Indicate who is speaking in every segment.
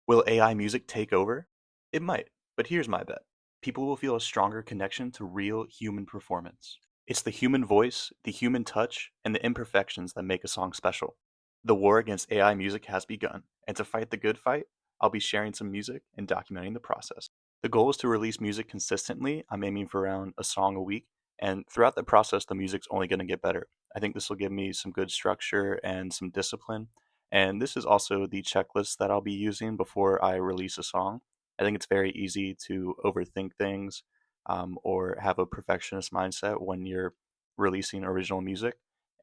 Speaker 1: Will AI music take over? It might, but here's my bet. People will feel a stronger connection to real human performance. It's the human voice, the human touch, and the imperfections that make a song special. The war against AI music has begun, and to fight the good fight, I'll be sharing some music and documenting the process. The goal is to release music consistently. I'm aiming for around a song a week, and throughout the process, the music's only going to get better. I think this will give me some good structure and some discipline, and this is also the checklist that I'll be using before I release a song. I think it's very easy to overthink things or have a perfectionist mindset when you're releasing original music.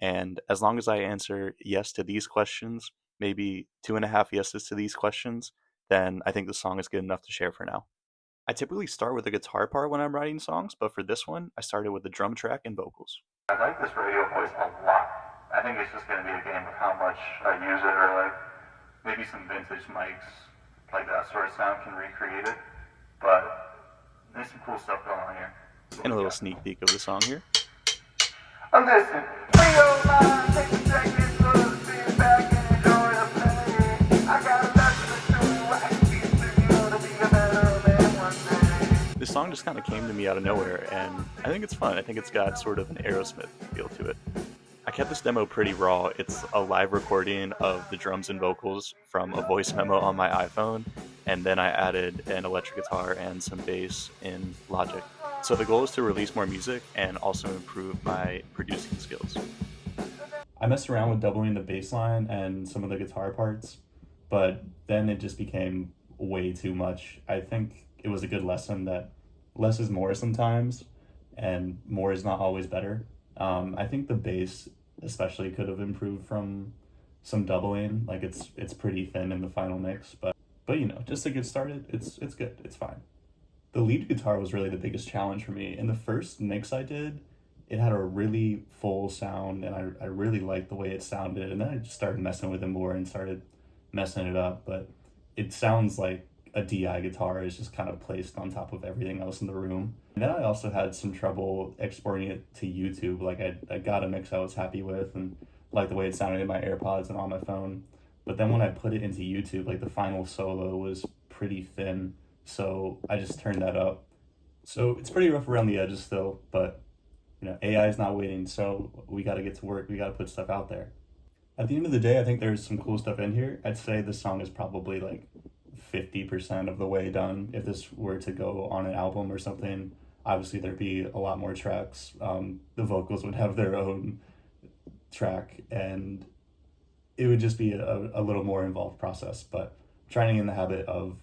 Speaker 1: And as long as I answer yes to these questions, maybe two and a half yeses to these questions, then I think the song is good enough to share for now. I typically start with the guitar part when I'm writing songs, but for this one, I started with the drum track and vocals.
Speaker 2: I like this radio voice a lot. I think it's just going to be a game of how much I use it, or like maybe some vintage mics, like that sort of sound can recreate it. But there's some cool stuff going on here.
Speaker 1: And a little sneak peek of the song here.
Speaker 2: Listen, free your mind, take a second, look, sit back and enjoy the play. I got a lesson to do, I can teach you to be a better man one day.
Speaker 1: This song just kind of came to me out of nowhere, and I think it's fun. I think it's got sort of an Aerosmith feel to it. I kept this demo pretty raw. It's a live recording of the drums and vocals from a voice memo on my iPhone, and then I added an electric guitar and some bass in Logic. So the goal is to release more music and also improve my producing skills. I messed around with doubling the bass line and some of the guitar parts, but then it just became way too much. I think it was a good lesson that less is more sometimes, and more is not always better. I think the bass especially could have improved from some doubling. Like it's pretty thin in the final mix, but just to get started, it's good. It's fine. The lead guitar was really the biggest challenge for me. In the first mix I did, it had a really full sound, and I really liked the way it sounded. And then I just started messing with it more and started messing it up. But it sounds like a DI guitar is just kind of placed on top of everything else in the room. And then I also had some trouble exporting it to YouTube. Like I got a mix I was happy with and liked the way it sounded in my AirPods and on my phone. But then when I put it into YouTube, like the final solo was pretty thin. So I just turned that up. So it's pretty rough around the edges still, but AI is not waiting, so we got to get to work. We got to put stuff out there. At the end of the day, I think there's some cool stuff in here. I'd say the song is probably like 50% of the way done. If this were to go on an album or something, obviously there'd be a lot more tracks. The vocals would have their own track, and it would just be a little more involved process. But I'm trying to get in the habit of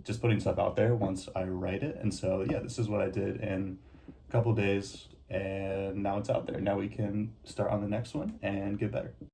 Speaker 1: just putting stuff out there once I write it. And so, yeah, this is what I did in a couple days, and now it's out there. Now we can start on the next one and get better.